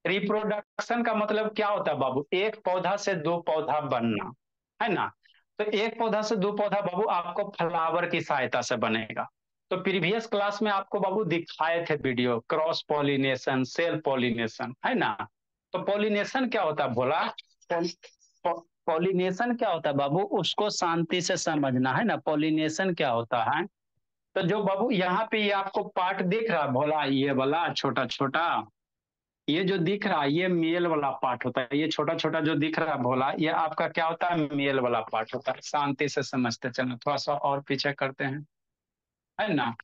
Reproduction का मतलब क्या होता है बाबू? एक पौधा से दो पौधा बनना, है ना? तो एक पौधा से दो पौधा बाबू आपको फ्लावर की सहायता से बनेगा। तो प्रीवियस क्लास में आपको बाबू दिखाए थे video, cross pollination, self pollination, है ना? तो पॉलिनेशन क्या होता है भोला? पॉलिनेशन क्या होता है बाबू? उसको शांति से समझना, है ना? पॉलिनेशन क्या होता है? तो जो बाबू यहाँ पे ये आपको पार्ट दिख रहा है भोला, ये वाला छोटा छोटा, ये जो दिख रहा है ये मेल वाला पार्ट होता है। ये छोटा छोटा जो दिख रहा है भोला, ये आपका क्या होता है? मेल वाला पार्ट होता है। शांति से समझते चलो, थोड़ा सा और पीछे करते हैं, है ना?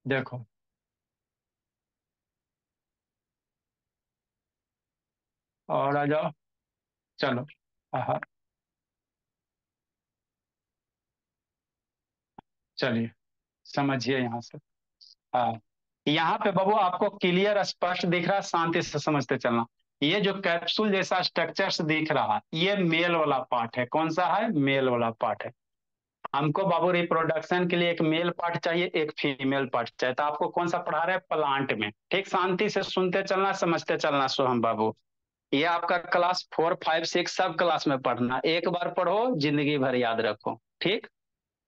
देखो, और आ जाओ, चलो। हाँ, चलिए, समझिए यहाँ से। हाँ, यहाँ पे बाबू आपको क्लियर स्पष्ट दिख रहा है, शांति से समझते चलना। ये जो कैप्सूल जैसा स्ट्रक्चर्स दिख रहा है, ये मेल वाला पार्ट है। कौन सा है? मेल वाला पार्ट है। हमको बाबू रिप्रोडक्शन के लिए एक मेल पार्ट चाहिए, एक फीमेल पार्ट चाहिए। तो आपको कौन सा पढ़ा रहे हैं? प्लांट में। ठीक, शांति से सुनते चलना, समझते चलना सोहम बाबू। ये आपका क्लास 4, 5, 6 सब क्लास में पढ़ना। एक बार पढ़ो, जिंदगी भर याद रखो। ठीक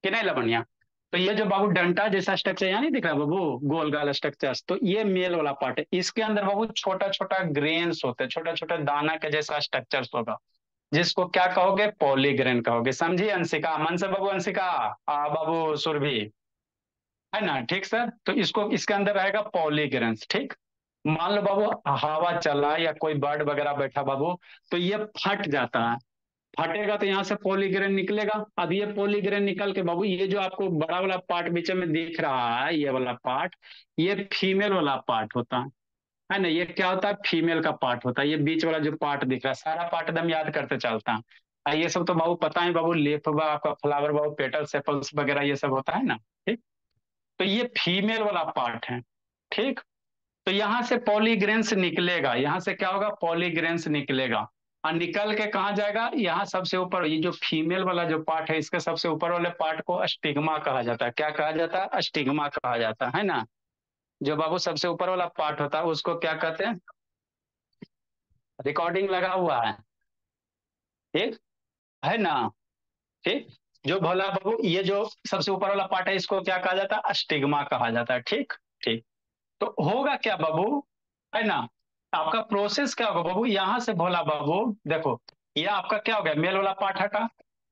कि नहीं लवनिया? तो ये जो बाबू डंटा जैसा स्ट्रक्चर यहाँ नहीं दिख रहा बाबू, गोल गाल स्ट्रक्चर, तो ये मेल वाला पार्ट है। इसके अंदर बाबू छोटा छोटा ग्रेन्स होते हैं, छोटा छोटा दाना के जैसा स्ट्रक्चर होगा, जिसको क्या कहोगे? पॉलीग्रेन कहोगे। समझिए अंशिका? मन से बाबू अंशिका, बाबू सुरभि, है ना? ठीक सर। तो इसको, इसके अंदर रहेगा पॉलीग्रेन्स। ठीक, मान लो बाबू हवा चला या कोई बर्ड वगैरह बैठा बाबू, तो ये फट जाता है। फटेगा तो यहाँ से पॉलीग्रेन निकलेगा। अब ये पॉलीग्रेन निकल के बाबू, ये जो आपको बड़ा वाला पार्ट बीच में दिख रहा है, ये वाला पार्ट, ये फीमेल वाला पार्ट होता है ना? ये क्या होता है? फीमेल का पार्ट होता है। ये बीच वाला जो पार्ट दिख रहा है, सारा पार्ट एकदम याद करते चलता है। ये सब तो बाबू पता है बाबू, लेफ आपका फ्लावर बाबू, पेटल सेपल्स वगैरह ये सब होता है ना? ठीक, तो ये फीमेल वाला पार्ट है। ठीक, तो यहां से पॉलीग्रेन्स निकलेगा। यहां से क्या होगा? पॉलीग्रेन्स निकलेगा। और निकल के कहाँ जाएगा? यहाँ सबसे ऊपर, ये जो फीमेल वाला जो पार्ट है, इसके सबसे ऊपर वाले पार्ट को स्टिग्मा कहा जाता है। क्या कहा जाता है? स्टिग्मा कहा जाता है ना? जो बाबू सबसे ऊपर वाला पार्ट होता है, उसको क्या कहते हैं? रिकॉर्डिंग लगा हुआ है, ठीक है ना? ठीक, जो भोला बाबू, ये जो सबसे ऊपर वाला पार्ट है, इसको क्या कहा जाता है? स्टिग्मा कहा जाता है। ठीक, ठीक। तो होगा क्या बाबू, है ना? आपका प्रोसेस क्या होगा बाबू? यहां से भोला बाबू देखो, ये आपका क्या हो गया? मेल वाला पार्ट हटा।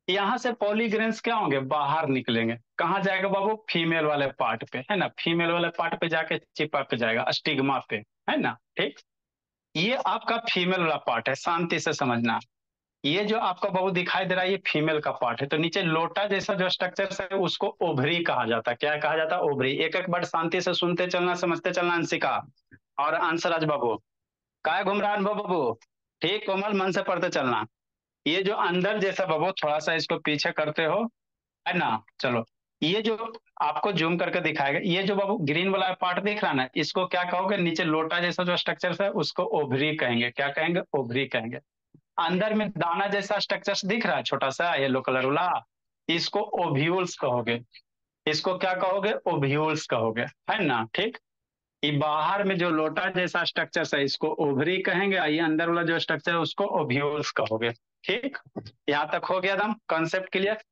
यहां से पॉलीग्रेन्स क्या होंगे? बाहर निकलेंगे। कहाँ जाएगा बाबू? फीमेल वाले पार्ट पे, है ना? फीमेल वाले पार्ट पे जाके चिपक जाएगा स्टिग्मा पे, है ना? ठीक, ये आपका फीमेल वाला पार्ट है। शांति से समझना। ये जो आपका बाबू दिखाई दे रहा है, ये फीमेल का पार्ट है। तो नीचे लोटा जैसा जो स्ट्रक्चर है, उसको ओवरी कहा जाता है। क्या कहा जाता है? ओवरी। एक एक बार शांति से सुनते चलना, समझते चलना अंशिका और अंशराज बाबू। काय घूम रहा है अनुभव बाबू? ठीक, कोमल मन से पढ़ते चलना। ये जो अंदर जैसा बाबू, थोड़ा सा इसको पीछे करते हो, है ना? चलो, ये जो आपको जूम करके दिखाएगा, ये जो बाबू ग्रीन वाला पार्ट दिख रहा है ना, इसको क्या कहोगे? नीचे लोटा जैसा जो स्ट्रक्चर है, उसको ओवरी कहेंगे। क्या कहेंगे? ओवरी कहेंगे। अंदर में दाना जैसा स्ट्रक्चर दिख रहा है छोटा सा येलो कलर वाला, इसको ओव्यूल्स कहोगे। इसको क्या कहोगे? ओव्यूल्स कहोगे, है ना? ठीक, ये बाहर में जो लोटा जैसा स्ट्रक्चर है, इसको ओवरी कहेंगे। ये अंदर वाला जो स्ट्रक्चर है, उसको ओव्यूल्स कहोगे। ठीक, यहाँ तक हो गया एकदम कॉन्सेप्ट क्लियर।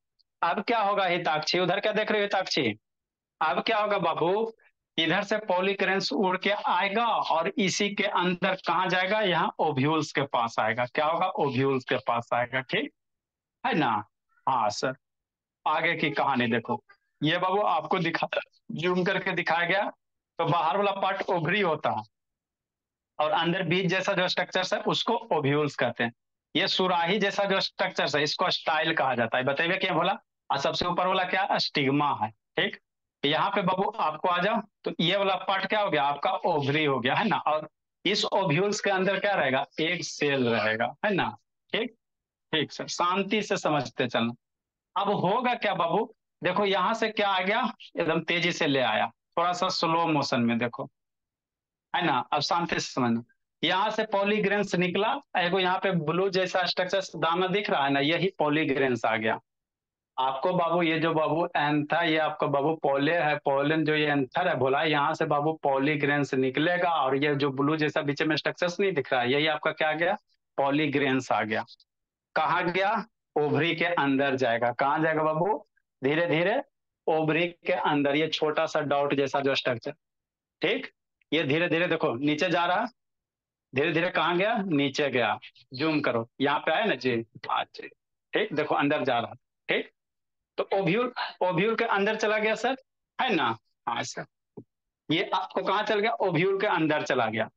अब क्या होगा हिताक्षी? उधर क्या देख रहे हो हिताक्षी? अब क्या होगा बाबू? इधर से पॉलीक्रेंस उड़ के आएगा और इसी के अंदर कहाँ जाएगा? यहाँ ओव्यूल्स के पास आएगा। क्या होगा? ओव्यूल्स के पास आएगा। ठीक है ना? हाँ सर, आगे की कहानी देखो। ये बाबू आपको दिखा, जूम करके दिखाया गया। तो बाहर वाला पार्ट ओवरी होता है, और अंदर बीज जैसा जो स्ट्रक्चर है, उसको ओव्यूल्स कहते हैं। ये सुराही जैसा जो स्ट्रक्चर है, इसको स्टाइल कहा जाता है। बताइए क्या बोला? और सबसे ऊपर वाला क्या? स्टिग्मा है। ठीक, यहाँ पे बाबू आपको आ जाओ, तो ये वाला पार्ट क्या हो गया? आपका ओवरी हो गया, है ना? और इस ओव्यूल्स के अंदर क्या रहेगा? एक सेल रहेगा, है ना? ठीक, ठीक सर, शांति से समझते चलना। अब होगा क्या बाबू? देखो यहाँ से क्या आ गया, एकदम तेजी से ले आया, थोड़ा सा स्लो मोशन में देखो, है ना? अब शांति से समझना। यहाँ से पॉलीग्रेन्स निकला, एगो यहाँ पे ब्लू जैसा स्ट्रक्चर दाना दिख रहा है ना, यही पॉलीग्रेन्स आ गया। आपको बाबू ये जो बाबू एंथा, ये आपका बाबू पोले है, पोलन जो ये एंथर है बोला, यहाँ से बाबू पॉलीग्रेन्स निकलेगा, और ये जो ब्लू जैसा बीच में स्ट्रक्चर्स नहीं दिख रहा है, यही आपका क्या गया, पॉलीग्रेन्स आ गया। कहाँ गया, ओवरी के अंदर जाएगा। कहाँ जाएगा बाबू, धीरे धीरे ओवरी के अंदर, ये छोटा सा डॉट जैसा जो स्ट्रक्चर, ठीक, ये धीरे धीरे देखो नीचे जा रहा, धीरे धीरे कहाँ गया, नीचे गया। जूम करो, यहाँ पे आए ना जी, अच्छा, ठीक, देखो अंदर जा रहा, ठीक। तो ओव्यूल, ओव्यूल के अंदर चला गया सर, है ना। हाँ सर, ये आपको कहाँ चल गया, ओव्यूल के अंदर चला गया।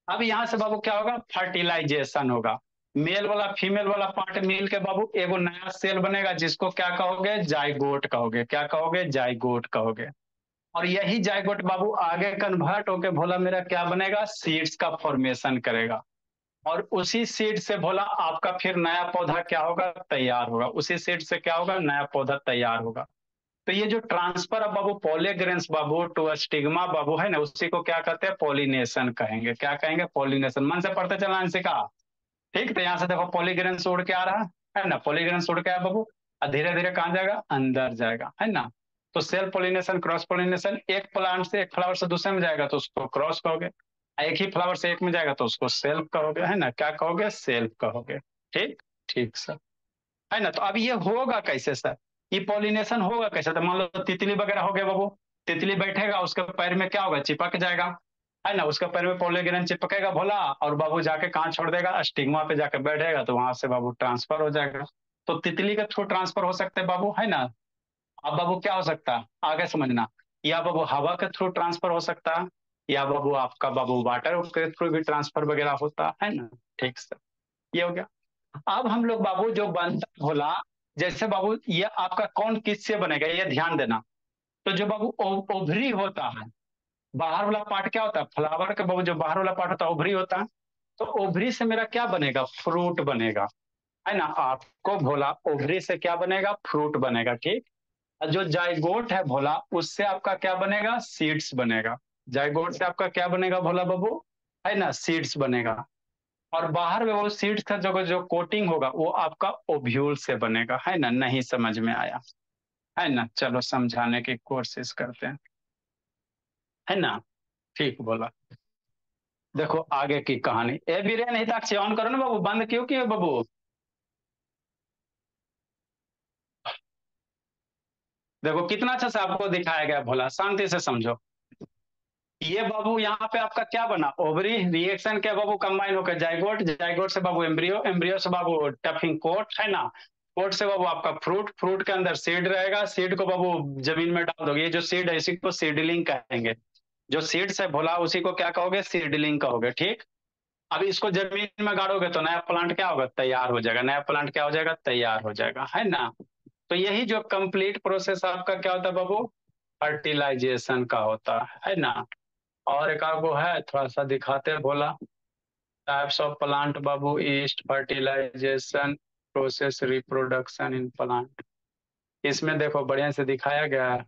अब यहाँ से बाबू क्या होगा, फर्टिलाइजेशन होगा। मेल वाला फीमेल वाला पार्ट मिल के बाबू एगो नया सेल बनेगा, जिसको क्या कहोगे, जाइगोट कहोगे। क्या कहोगे, जाइगोट कहोगे। और यही जाइगोट बाबू आगे कन्वर्ट होके भोला मेरा क्या बनेगा, सीड्स का फॉर्मेशन करेगा। और उसी सीड से भोला आपका फिर नया पौधा क्या होगा, तैयार होगा। उसी सीड से क्या होगा, नया पौधा तैयार होगा। तो ये जो ट्रांसफर ऑफ बाबू पॉलीग्रेन्स बाबू टू स्टिग्मा बाबू है ना, उसी को क्या कहते हैं, पॉलिनेशन कहेंगे। क्या कहेंगे, पॉलिनेशन। मन से पढ़ते चलना सिखा, ठीक। तो यहाँ से देखो पॉलीग्रेन्स उड़ के आ रहा है ना, पॉलीग्रेन्स उड़ के आया बाबू, और धीरे धीरे कहाँ जाएगा, अंदर जाएगा, है ना। तो सेल्फ पॉलिनेशन, क्रॉस पॉलिनेशन, एक प्लांट से एक फ्लावर से दूसरे में जाएगा तो उसको क्रॉस कहोगे, एक ही फ्लावर से एक में जाएगा तो उसको सेल्फ कहोगे, है ना। क्या कहोगे, सेल्फ कहोगे, ठीक। ठीक सर, है ना। तो अब ये होगा कैसे सर, ये पॉलिनेशन होगा कैसे, तो मान लो तितली वगैरह हो गया बाबू, तितली बैठेगा, उसके पैर में क्या होगा, चिपक जाएगा, है ना। उसके पैर में पॉलीग्रेन चिपकेगा भोला, और बाबू जाके कहाँ छोड़ देगा, स्टिग्मा पे जाके बैठेगा, तो वहां से बाबू ट्रांसफर हो जाएगा। तो तितली के थ्रू ट्रांसफर हो सकते हैं बाबू, है ना। अब बाबू क्या हो सकता है, आगे समझना, या बाबू हवा के थ्रू ट्रांसफर हो सकता है, या बाबू आपका बाबू वाटर के थ्रू भी ट्रांसफर वगैरह होता है ना। ठीक सर, ये हो गया। अब हम लोग बाबू जो बनता भोला, जैसे बाबू ये आपका कौन किससे बनेगा, ये ध्यान देना। तो जो बाबू ओवरी होता है, बाहर वाला पार्ट क्या होता है, फ्लावर का बाबू जो बाहर वाला पार्ट होता है ओवरी होता है। तो ओवरी से मेरा क्या बनेगा, फ्रूट बनेगा, है ना। आपको भोला ओवरी से क्या बनेगा, फ्रूट बनेगा, ठीक। और जो जाइगोट है भोला, उससे आपका क्या बनेगा, सीड्स बनेगा। जाइगोट से आपका क्या बनेगा भोला बाबू, है ना, सीड्स बनेगा। और बाहर में वो सीड्स का जो जो कोटिंग होगा वो आपका ओव्यूल से बनेगा, है ना। नहीं समझ में आया, है ना, चलो समझाने की कोशिश करते हैं, है ना। ठीक बोला। देखो आगे की कहानी, ए बीरेन हिताक्षी ऑन करो ना बाबू, बंद क्यों किए बाबू। देखो कितना अच्छा से आपको दिखाया गया भोला, शांति से समझो। ये बाबू यहाँ पे आपका क्या बना, ओवरी रिएक्शन क्या बाबू, कंबाइन होकर जाइगोट, जाइगोट से बाबू एम्ब्रियो, एम्ब्रियो से बाबू टफिंग कोट, है ना। कोट से बाबू आपका फ्रूट, फ्रूट के अंदर सीड रहेगा, सीड को बाबू जमीन में डाल दोगे, ये जो सीड है इसी को सीडलिंग कहेंगे। जो सीड्स है भोला उसी को क्या कहोगे, सीडलिंग कहोगे, ठीक। अब इसको जमीन में गाड़ोगे तो नया प्लांट क्या होगा, तैयार हो जाएगा। नया प्लांट क्या हो जाएगा, तैयार हो जाएगा, है ना। तो यही जो कंप्लीट प्रोसेस आपका क्या होता है बाबू, फर्टिलाइजेशन का होता है ना। और एक आपको है थोड़ा सा दिखाते हैं बोला, टाइप्स ऑफ प्लांट बाबू, east fertilization process, reproduction in plant. इसमें देखो बढ़िया से दिखाया गया है।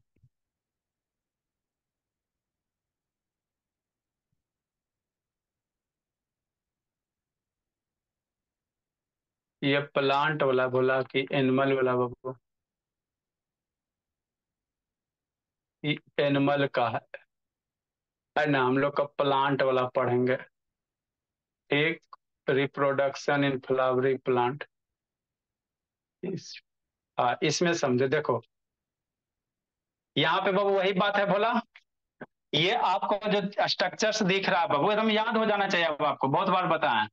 ये प्लांट वाला बोला कि एनिमल वाला बाबू, ये एनिमल का है ना। हम लोग का प्लांट वाला पढ़ेंगे, एक रिप्रोडक्शन इन फ्लावरिंग प्लांट। इस, इसमें समझो देखो, यहाँ पे बाबू वही बात है बोला, ये आपको जो स्ट्रक्चर्स दिख रहा है बाबू एकदम याद हो जाना चाहिए, अब आपको बहुत बार बताएं।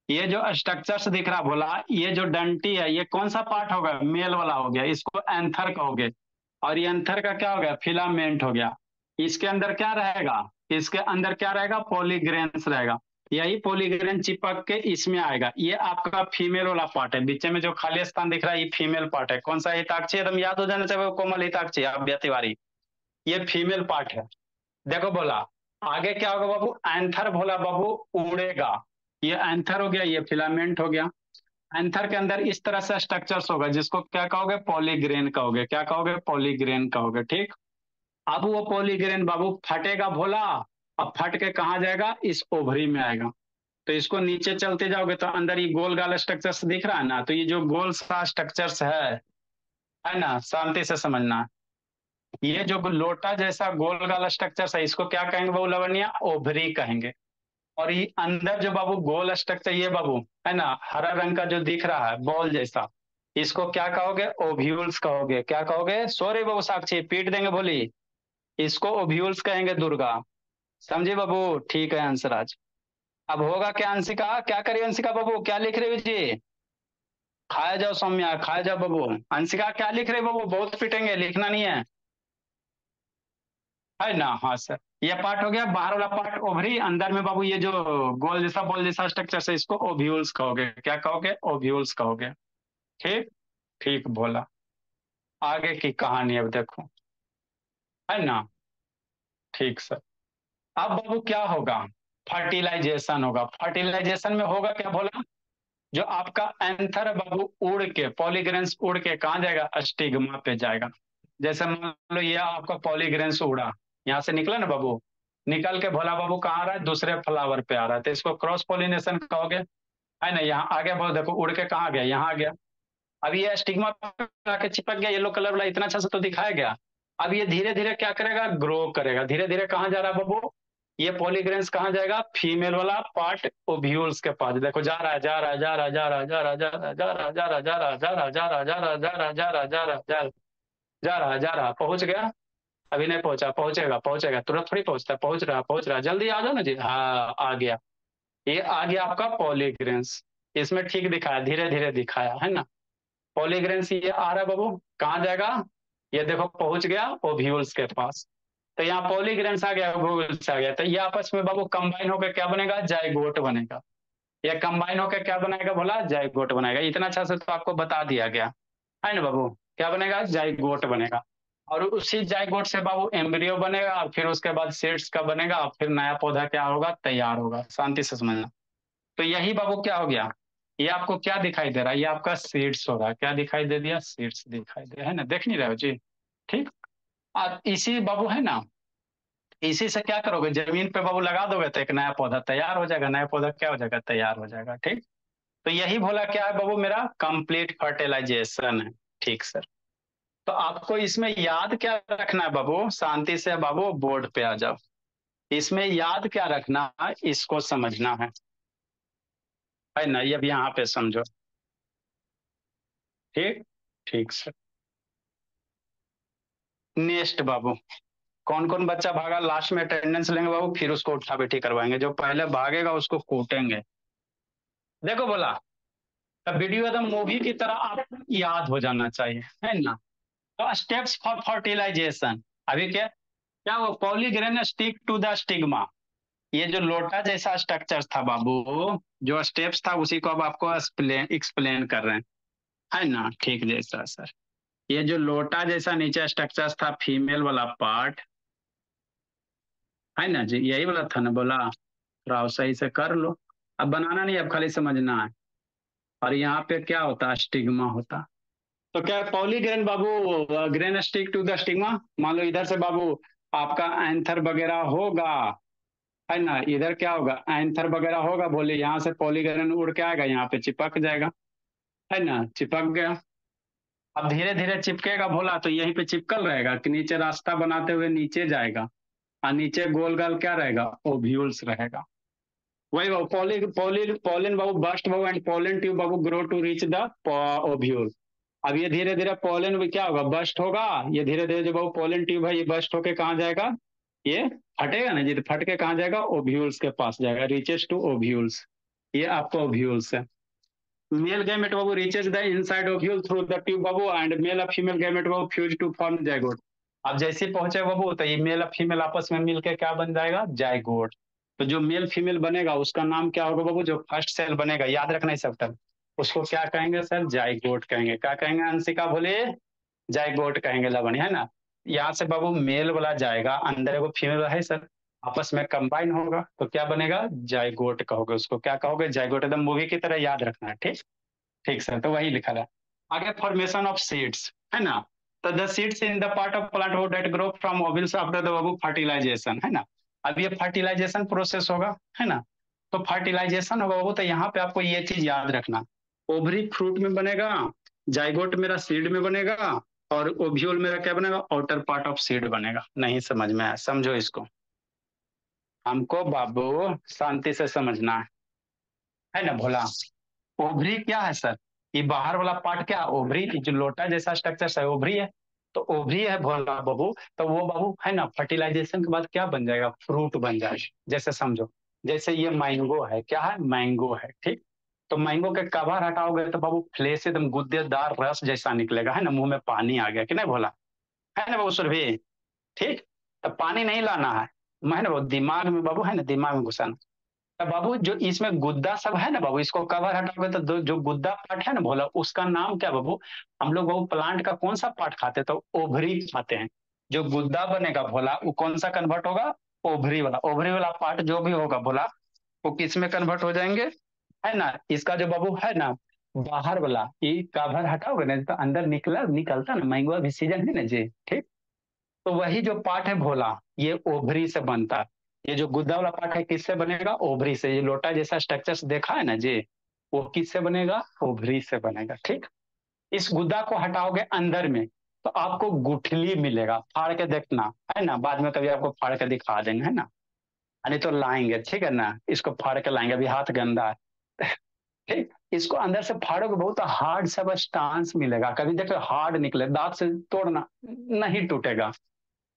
ये जो स्ट्रक्चर्स दिख रहा बोला, ये जो डंटी है ये कौन सा पार्ट होगा, मेल वाला हो गया, इसको एंथर कहोगे। और ये एंथर का क्या हो गया, फिलामेंट हो गया। इसके अंदर क्या रहेगा, इसके अंदर क्या रहेगा, पॉलीग्रेन्स रहेगा। यही पॉलीग्रेन चिपक के इसमें आएगा। ये आपका फीमेल वाला पार्ट है, बीच में जो खाली स्थान दिख रहा है ये फीमेल पार्ट है। कौन सा, हिताक्षी, एकदम याद हो जाना चाहिए, कोमल हिताक्षी आप तिवारी, ये फीमेल पार्ट है। देखो बोला, आगे क्या होगा बाबू, एंथर भोला बाबू उड़ेगा। ये एंथर हो गया, ये फिलामेंट हो गया। एंथर के अंदर इस तरह से स्ट्रक्चर्स होगा, जिसको क्या कहोगे, पॉलीग्रेन कहोगे। क्या कहोगे, पॉलीग्रेन कहोगे, ठीक। अब वो पॉलीग्रेन बाबू फटेगा भोला, अब फट के कहाँ जाएगा, इस ओवरी में आएगा। तो इसको नीचे चलते जाओगे तो अंदर ये गोल गाल स्ट्रक्चर्स दिख रहा है ना, तो ये जो गोल सा स्ट्रक्चर्स है, है ना, शांति से समझना। ये जो लोटा जैसा गोल गाल स्ट्रक्चर है इसको क्या कहेंगे बाबू लवण्या, ओवरी कहेंगे। और ये अंदर जो बाबू गोल स्ट्रक्चर ये बाबू है ना, हरा रंग का जो दिख रहा है बॉल जैसा, इसको क्या कहोगे, ओव्यूल्स कहोगे। क्या कहोगे, सॉरी बाबू साक्षी पीट देंगे बोली, इसको ओव्यूल्स कहेंगे दुर्गा। समझे बाबू, ठीक है आंसर आज। अब होगा क्या अंशिका, क्या करिए अंशिका बाबू, क्या लिख रहे हो जी, खाया जाओ सौम्या, खाया जाओ बाबू। अंशिका क्या लिख रहे हो बाबू, बहुत पिटेंगे, लिखना नहीं है ना। हाँ सर, ये पार्ट हो गया बाहर वाला पार्ट ओवरी, अंदर में बाबू ये जो गोल जैसा बॉल जैसा स्ट्रक्चर है इसको ओव्यूल्स कहोगे। क्या कहोगे, ओव्यूल्स कहोगे। ठीक, ठीक बोला। आगे की कहानी अब देखो, है ना। ठीक सर। अब बाबू क्या होगा, फर्टिलाइजेशन होगा। फर्टिलाइजेशन में होगा क्या बोला, जो आपका एंथर है बाबू उड़ के, पॉलीग्रेंस उड़ के कहाँ जाएगा, स्टिग्मा पे जाएगा। जैसे मान लो ये आपका पॉलीग्रेंस उड़ा, यहाँ से निकला ना बाबू, निकल के भोला बाबू कहाँ आ रहा है, दूसरे फ्लावर पे आ रहा है, तो इसको क्रॉस पोलिनेशन कहोगे। है ना, यहाँ आ गया बहुत, देखो उड़ के कहाँ गया, यहाँ आ गया। अब ये स्टिग्मा पे आके चिपक गया, येलो कलर वाला, इतना अच्छा से तो दिखाया गया। अब ये धीरे धीरे क्या करेगा, ग्रो करेगा। धीरे धीरे कहाँ जा रहा है बाबू, ये पॉलीग्रेंस कहाँ जाएगा, फीमेल वाला पार्ट ओव्यूल्स के पास। देखो जा रहा है, जा रहा है, जा रहा है, जा रहा है, जा रहा है, जा रहा है, जा रहा है, जा रहा है, जा रहा है, जा रहा है, जा रहा है, जा रहा है, जा रहा है, जा रहा है, जा रहा है, जा रहा है, जा रहा है, पहुंच गया। अभी नहीं पहुंचा, पहुंचेगा पहुंचेगा, तुरंत थोड़ी पहुंचता है, पहुंच रहा पहुंच रहा, जल्दी आ जाओ ना जी। हाँ आ गया, ये आ गया आपका पॉलीग्रेंस। इसमें ठीक दिखाया, धीरे धीरे दिखाया, है ना। पॉलीग्रेंस ये आ रहा है बाबू, कहाँ जाएगा, ये देखो पहुंच गया ओव्यूल्स के पास। तो यहाँ पॉलीग्रेंस आ गया, ओव्यूल्स आ गया, तो ये आपस में बाबू कंबाइन होकर क्या बनेगा, जाइगोट बनेगा। ये कंबाइन होकर क्या बनाएगा बोला, जाइगोट बनाएगा। इतना अच्छा से तो आपको बता दिया गया, है ना बाबू। क्या बनेगा, जाइगोट बनेगा। और उसी जाइगोट से बाबू एम्ब्रियो बनेगा, और फिर उसके बाद सीड्स का बनेगा, और फिर नया पौधा क्या होगा, तैयार होगा। शांति से समझना। तो यही बाबू क्या हो गया, ये आपको क्या दिखाई दे रहा है, ये आपका सीड्स हो रहा है। क्या दिखाई दे दिया, सीड्स दिखाई दे, है ना, देख नहीं रहे हो जी। ठीक। अब इसी बाबू है ना, इसी से क्या करोगे, जमीन पे बाबू लगा दोगे तो एक नया पौधा तैयार हो जाएगा। नया पौधा क्या हो जाएगा, तैयार हो जाएगा। ठीक। तो यही बोला क्या है बाबू, मेरा कंप्लीट फर्टिलाइजेशन है। ठीक सर। तो आपको इसमें याद क्या रखना है बाबू, शांति से बाबू बोर्ड पे आ जाओ। इसमें याद क्या रखना है, इसको समझना है ना, ये अब यहाँ पे समझो। ठीक। ठीक सर। नेक्स्ट बाबू, कौन कौन बच्चा भागा, लास्ट में अटेंडेंस लेंगे बाबू, फिर उसको उठा बैठी करवाएंगे। जो पहले भागेगा उसको कूटेंगे। देखो बोला, अब वीडियो एकदम मूवी की तरह आप याद हो जाना चाहिए, है ना। तो स्टेप्स फॉर फर्टिलाइजेशन, अभी क्या क्या वो pollen grain stick to the stigma, ये जो लोटा जैसा स्ट्रक्चर था बाबू, जो स्टेप्स था उसी को अब आपको एक्सप्लेन एक्सप्लेन कर रहे हैं, है ना। ठीक जैसा सर, ये जो लोटा जैसा नीचे स्ट्रक्चर था, फीमेल वाला पार्ट, है ना जी, यही वाला था ना बोला। थोड़ा सही से कर लो, अब बनाना नहीं, अब खाली समझना है। और यहाँ पे क्या होता है, स्टिग्मा होता। तो क्या पॉलीग्रेन बाबू, grain stick to the stigma, मान लो इधर से बाबू आपका एंथर वगैरह होगा, है ना। इधर क्या होगा, एंथर वगैरह होगा, बोले यहाँ से पॉलीग्रेन उड़ के आएगा, यहाँ पे चिपक जाएगा, है ना, चिपक गया। अब धीरे धीरे चिपकेगा बोला, तो यहीं पे चिपकल रहेगा कि नीचे रास्ता बनाते हुए नीचे जाएगा, और नीचे गोल गाल क्या रहेगा, ओव्यूल्स रहेगा। वही बाबू पॉली पॉली पॉलिन बाबू बस्ट बाबू एंड पॉलिन ट्यूब बाबू grow to reach the ovule. अब ये धीरे धीरे पॉलिन भी क्या होगा, बस्ट होगा। ये धीरे धीरे जो बाबू पॉलिन ट्यूब है ये बस्ट होके कहाँ जाएगा, ये फटेगा ना जी, तो फट के कहाँ जाएगा, ओव्यूल्स के पास जाएगा, रीचेस टू ओव्यूल्स। ये आपका ओव्यूल्स है। मेल गैमेट बाबू reaches the inside ovule through the tube बाबू, एंड मेल और फीमेल गैमेट बाबू फ्यूज टू फॉर्म जाइगोट। अब जैसे ही पहुंचे बाबू, तो ये मेल और फीमेल आपस में मिलके क्या बन जाएगा, जाइगोट। तो जो मेल फीमेल बनेगा उसका नाम क्या होगा बाबू, जो फर्स्ट सेल बनेगा, याद रखना है सब तक, उसको क्या कहेंगे सर, जाइगोट कहेंगे। क्या कहेंगे अंशिका बोले, जाइगोट कहेंगे लवण, है ना। यहाँ से बाबू मेल वाला जाएगा, अंदर एगो फीमेल है सर, आपस में कंबाइन होगा तो क्या बनेगा, जाइगोट कहोगे उसको। क्या कहोगे, जाइगोट, एकदम मूवी की तरह याद रखना है। ठीक। ठीक सर, तो वही लिखा है। आगे फॉर्मेशन ऑफ सीड्स, है ना। तो the seeds in the part of plant वो that grow from ovules after the बाबू फर्टिलाइजेशन, है ना। अब ये फर्टिलाइजेशन प्रोसेस होगा, है ना। तो फर्टिलाइजेशन होगा बाबू, तो यहाँ पे आपको ये चीज याद रखना, ओवरी फ्रूट में बनेगा, जाइगोट मेरा सीड में बनेगा, और ओव्यूल मेरा क्या बनेगा, आउटर पार्ट ऑफ सीड बनेगा। नहीं समझ में आया, समझो इसको। हमको बाबू शांति से समझना है ना भोला। ओवरी क्या है सर, ये बाहर वाला पार्ट क्या, ओवरी जो लोटा जैसा स्ट्रक्चर है ओवरी है। तो ओवरी है भोला बाबू, तो वो बाबू है ना फर्टिलाइजेशन के बाद क्या बन जाएगा, फ्रूट बन जाएगा। जैसे समझो, जैसे ये मैंगो है, क्या है, मैंगो है, ठीक। तो मैंगो के कवर हटाओगे तो बाबू फ्लेश एकदम गुद्देदार रस जैसा निकलेगा, है ना, मुंह में पानी आ गया कि नहीं भोला, है ना बाबू सुरभि, ठीक। तो पानी नहीं लाना है ना वो दिमाग में बाबू, है ना, दिमाग में घुसाना। तो बाबू जो इसमें गुद्दा सब है ना बाबू, इसको कवर हटाओगे तो जो गुद्दा पार्ट है ना भोला, उसका नाम क्या बाबू, हम लोग बाबू प्लांट का कौन सा पार्ट खाते हैं, तो ओवरी खाते हैं। जो गुद्दा बनेगा भोला वो कौन सा कन्वर्ट होगा, ओवरी वाला। ओवरी वाला पार्ट जो भी होगा भोला, वो किस में कन्वर्ट हो जाएंगे, है ना, इसका जो बाबू है ना बाहर वाला, ये कवर हटाओगे ना तो अंदर निकलता ना मैंगो, अभी सीजन है ना जी, ठीक। तो वही जो पार्ट है भोला, ये ओवरी से बनता है। ये जो गुद्दा वाला पार्ट है किससे बनेगा, ओवरी से। ये लोटा जैसा स्ट्रक्चर देखा है ना जी, वो किससे बनेगा, ओवरी से बनेगा, ठीक। इस गुद्दा को हटाओगे अंदर में तो आपको गुठली मिलेगा, फाड़ के देखना, है ना, बाद में कभी आपको फाड़ के दिखा देंगे, है ना, नहीं तो लाएंगे, ठीक है ना, इसको फाड़ के लाएंगे, अभी हाथ गंदा है। ठीक, इसको अंदर से फाड़ोगे बहुत हार्ड सब्सटेंस मिलेगा, कभी देखो हार्ड निकले, दांत से तोड़ना नहीं टूटेगा,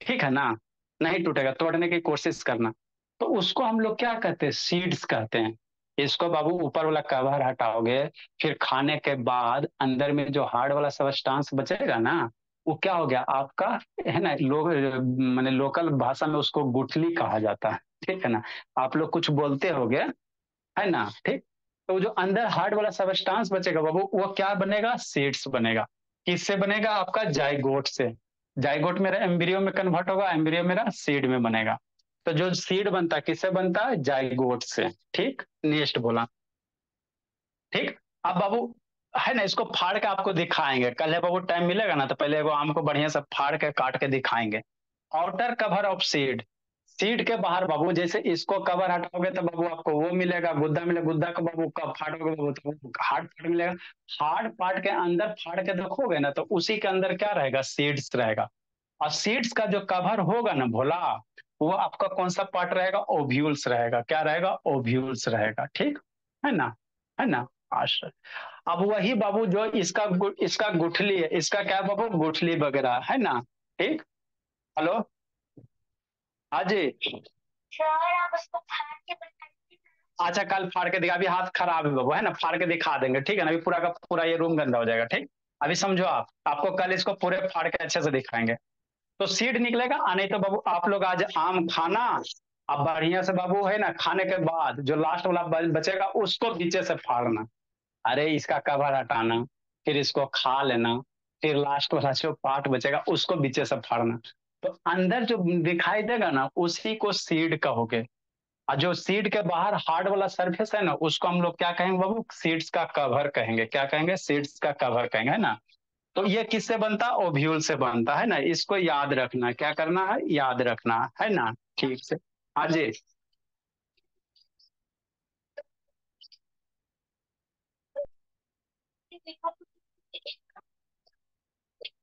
ठीक है ना, नहीं टूटेगा, तोड़ने की कोशिश करना। तो उसको हम लोग क्या कहते हैं, सीड्स कहते हैं। इसको बाबू ऊपर वाला कवर हटाओगे, फिर खाने के बाद अंदर में जो हार्ड वाला सब्सटेंस बचेगा ना, वो क्या हो गया आपका, है ना, लोग मैंने लोकल भाषा में उसको गुठली कहा जाता है, ठीक है ना। आप लोग कुछ बोलते होगे, है ना, ठीक। तो जो अंदर हार्ड वाला सब्सटेंस बचेगा बाबू, वो क्या बनेगा, सीड्स बनेगा। किससे बनेगा, आपका जाइगोट से। जाइगोट मेरा एम्ब्रियो में कन्वर्ट होगा, एम्ब्रियो मेरा सीड में बनेगा। तो जो सीड बनता है किससे बनता है, जाइगोट से, ठीक। नेक्स्ट बोला, ठीक। अब बाबू है ना, इसको फाड़ के आपको दिखाएंगे, कल है बाबू टाइम मिलेगा ना तो पहले वो आम को बढ़िया से फाड़ के काट के दिखाएंगे। Outer cover of seed, seed के बाहर बाबू, जैसे इसको कवर हटाओगे तो बाबू आपको वो मिलेगा, गुद्दा मिलेगा, गुद्दा को बाबू कब फाड़ोगे बाबू तो हार्ड पार्ट मिलेगा। हार्ड पार्ट के अंदर फाड़ के देखोगे ना तो उसी के अंदर क्या रहेगा, सीड्स रहेगा। और सीड्स का जो कवर होगा ना भोला, वो आपका कौन सा पार्ट रहेगा, ओव्यूल्स रहेगा, क्या रहेगा, ओव्यूल्स रहेगा, ठीक है ना, है ना। आश्चर्य। अब वही बाबू जो इसका गुठली है, इसका क्या है बाबू, गुठली वगैरह, है ना, ठीक। हेलो, हाँ जी। सर आप उसको फाड़ के बताइए। अच्छा कल फाड़ के दिखा, अभी हाथ खराब है बाबू, है ना, फाड़ के दिखा देंगे, ठीक है ना, अभी पूरा का पूरा ये रूम गंदा हो जाएगा, ठीक। अभी समझो आप, आपको कल इसको पूरे फाड़ के अच्छे से दिखाएंगे। तो सीड निकलेगा, नहीं तो बाबू आप लोग आज आम खाना, अब बढ़िया से बाबू, है ना, खाने के बाद जो लास्ट वाला बचेगा उसको नीचे से फाड़ना, अरे इसका कवर हटाना, फिर इसको खा लेना, फिर लास्ट वाला जो पार्ट बचेगा उसको नीचे से फाड़ना। तो अंदर जो दिखाई देगा ना उसी को सीड कहोगे। और जो सीड के बाहर हार्ड वाला सरफेस है ना उसको हम लोग क्या कहेंगे बाबू, सीड्स का कवर कहेंगे, क्या कहेंगे, सीड्स का कवर कहेंगे, है ना। तो ये किससे बनता है, ओव्यूल से बनता है ना, इसको याद रखना, क्या करना है, याद रखना है ना, ठीक से। हाँ जी।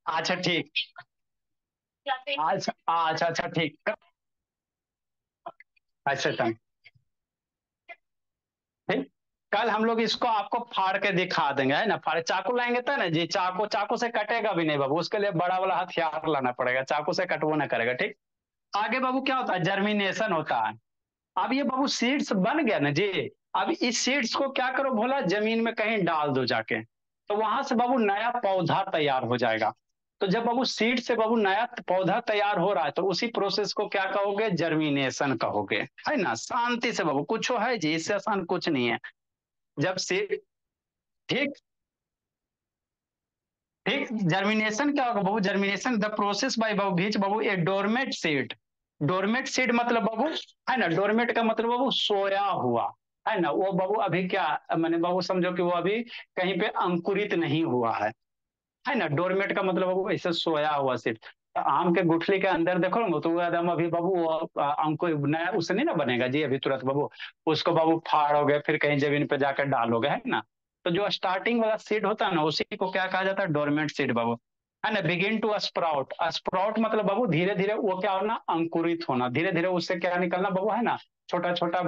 अच्छा ठीक, अच्छा अच्छा अच्छा ठीक, अच्छा अच्छा ठीक। कल हम लोग इसको आपको फाड़ के दिखा देंगे, है ना, फाड़ चाकू लाएंगे तो ना जी, चाकू चाकू से कटेगा भी नहीं बाबू, उसके लिए बड़ा वाला हथियार लाना पड़ेगा, चाकू से कटवो ना करेगा, ठीक। आगे बाबू क्या होता है, जर्मिनेशन होता है। अब ये बाबू सीड्स बन गया ना जी, अब इस सीड्स को क्या करो भोला, जमीन में कहीं डाल दो जाके, तो वहां से बाबू नया पौधा तैयार हो जाएगा। तो जब बाबू सीड से बाबू नया पौधा तैयार हो रहा है तो उसी प्रोसेस को क्या कहोगे, जर्मिनेशन कहोगे, है ना। शांति से बाबू, कुछ है जी, इससे आसान कुछ नहीं है। जब सीड, ठीक, ठीक, जर्मिनेशन क्या होगा बाबू, जर्मिनेशन द प्रोसेस बाय बाबू बीच बाबू a dormant seed. Dormant seed मतलब बाबू, है ना, डोरमेट का मतलब बाबू सोया हुआ, है ना, वो बाबू अभी क्या, मैंने बाबू समझो कि वो अभी कहीं पे अंकुरित नहीं हुआ है ना। डोरमेट का मतलब बाबू ऐसे सोया हुआ सीड। आम के गुठली के अंदर देखो ना तो वो एकदम अभी बाबू वो, अंकुर नया उससे नहीं ना बनेगा जी अभी तुरंत बाबू, उसको बाबू फाड़ोगे फिर कहीं जमीन पे जाकर डालोगे, है ना। तो जो स्टार्टिंग वाला सीड होता है ना उसी को क्या कहा जाता है, डोरमेंट सीड बाबू। है ना, बिगिन टू स्प्राउट। स्प्राउट मतलब बाबू धीरे धीरे वो क्या होना, अंकुरित होना, धीरे धीरे उससे क्या निकलना बाबू, है ना, छोटा छोटा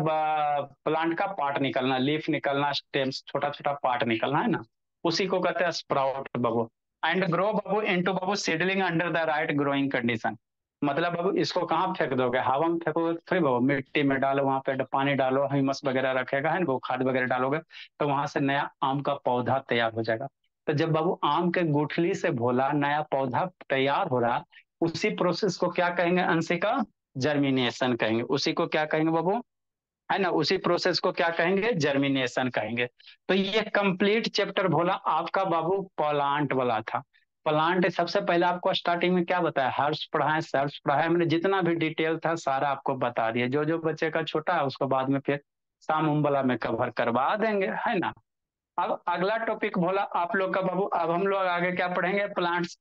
प्लांट का पार्ट निकलना, लीफ निकलना, स्टेम्स, छोटा छोटा पार्ट निकलना, है ना, उसी को कहते हैं sprout Babu. And grow Babu into Babu seedling under the right growing condition. मतलब बाबू इसको कहाँ फेंक दोगे, हवा में फेंकोगे तो थोड़ी बाबू, मिट्टी में डालो, वहां पे पानी डालो, ह्यूमस वगैरह रखेगा, है ना, वो खाद वगैरह डालोगे तो वहां से नया आम का पौधा तैयार हो जाएगा। तो जब बाबू आम के गुठली से भोला नया पौधा तैयार हो रहा, उसी प्रोसेस को क्या कहेंगे अंशिका, जर्मिनेशन कहेंगे। उसी को क्या कहेंगे बाबू, है ना, उसी प्रोसेस को क्या कहेंगे, जर्मिनेशन कहेंगे। तो ये कंप्लीट चैप्टर भोला आपका बाबू प्लांट वाला था। प्लांट सबसे पहले आपको स्टार्टिंग में क्या बताया, हर्ष पढ़ाए, सर्च पढ़ाया, मैंने जितना भी डिटेल था सारा आपको बता दिया। जो जो बच्चे का छोटा है उसको बाद में फिर शाम वाला में कवर करवा देंगे, है ना। अब अगला टॉपिक बोला आप लोग का बाबू, अब हम लोग आगे क्या पढ़ेंगे, प्लांट्स।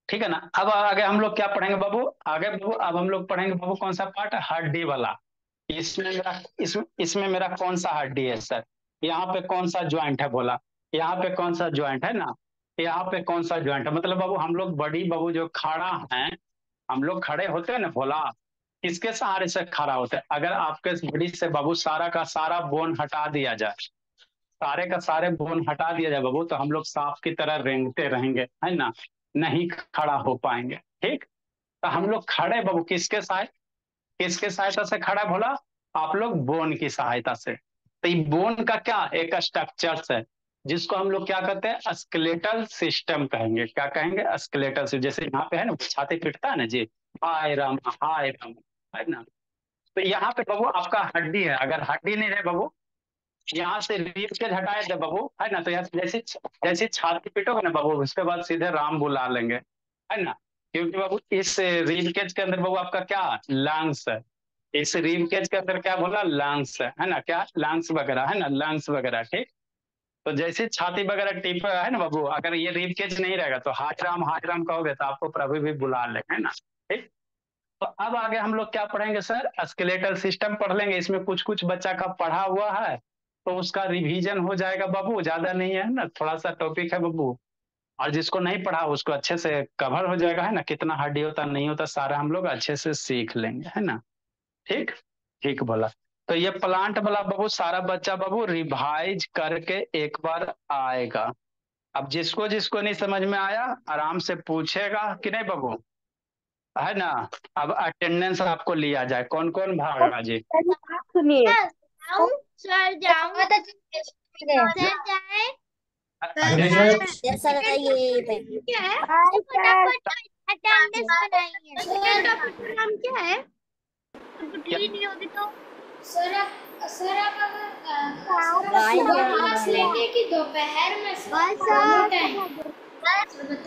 ठीक है ना, अब आगे हम लोग क्या पढ़ेंगे बाबू, आगे बाबू अब हम लोग पढ़ेंगे बाबू कौन सा पार्ट, हड्डी वाला। इसमें मेरा इसमें मेरा कौन सा हड्डी है सर, यहाँ पे कौन सा ज्वाइंट है बोला, यहाँ पे कौन सा ज्वाइंट है ना, यहाँ पे कौन सा ज्वाइंट है, मतलब बाबू हम लोग बड़ी बाबू जो खड़ा है, हम लोग खड़े होते हैं ना बोला, किसके सहारे से खड़ा होते हैं, अगर आपके बॉडी से बाबू सारा का सारा बोन हटा दिया जाए, सारे का सारे बोन हटा दिया जाए बाबू, तो हम लोग सांप की तरह रेंगते रहेंगे, है ना, नहीं खड़ा हो पाएंगे। ठीक, तो हम लोग खड़े बाबू किसके सहायता से खड़ा भोला, आप लोग बोन की सहायता से। तो ये बोन का क्या एक स्ट्रक्चर है, जिसको हम लोग क्या कहते हैं, स्केलेटल सिस्टम कहेंगे। क्या कहेंगे, स्केलेटल सिस्टम। जैसे यहाँ पे है ना छाती पीटता है ना जी, हाय राम हाय राम, है ना। तो यहाँ पे बाबू आपका हड्डी है, अगर हड्डी नहीं है बाबू, यहाँ से रीढ़ के हटाए थे बाबू, है ना, तो यहाँ से जैसे जैसे छाती पीटोगे ना बाबू, उसके बाद सीधे राम बुला लेंगे, है ना। क्योंकि बाबू इस रीढ़ केज के अंदर बाबू आपका क्या लंग्स है, इस रीढ़ केज के अंदर क्या बोला, लंग्स है ना, क्या लंग्स वगैरह, है ना, लंग्स वगैरह। ठीक, तो जैसे छाती वगैरह टिप है ना बाबू, अगर ये रीढ़ केज नहीं रहेगा तो हाथ राम कहोगे तो आपको प्रभु भी बुला ले, है ना। ठीक, तो अब आगे हम लोग क्या पढ़ेंगे सर, स्केलेटल सिस्टम पढ़ लेंगे। इसमें कुछ कुछ बच्चा का पढ़ा हुआ है तो उसका रिवीजन हो जाएगा बाबू, ज्यादा नहीं है ना, थोड़ा सा टॉपिक है बाबू। और जिसको नहीं पढ़ा उसको अच्छे से कवर हो जाएगा, है ना, कितना हड्डी होता नहीं होता सारा हम लोग अच्छे से सीख लेंगे, है ना। ठीक, ठीक बोला। तो ये प्लांट वाला बाबू सारा बच्चा बाबू रिवाइज करके एक बार आएगा। अब जिसको जिसको नहीं समझ में आया आराम से पूछेगा कि नहीं बाबू, है ना। अब अटेंडेंस आपको लिया जाए, कौन कौन भागा जी। सुनिए। सर जाऊं, सर जाए, सर ये क्या है, हाय सर। फटाफट अटेंडेंस बनाइए। सेकंड टॉपिक का नाम क्या है, क्या छुट्टी नहीं होगी तो सर आप अगर गाइस सुबह क्लास लेंगे कि दोपहर में बस दोनों टाइम सर सर बताइए।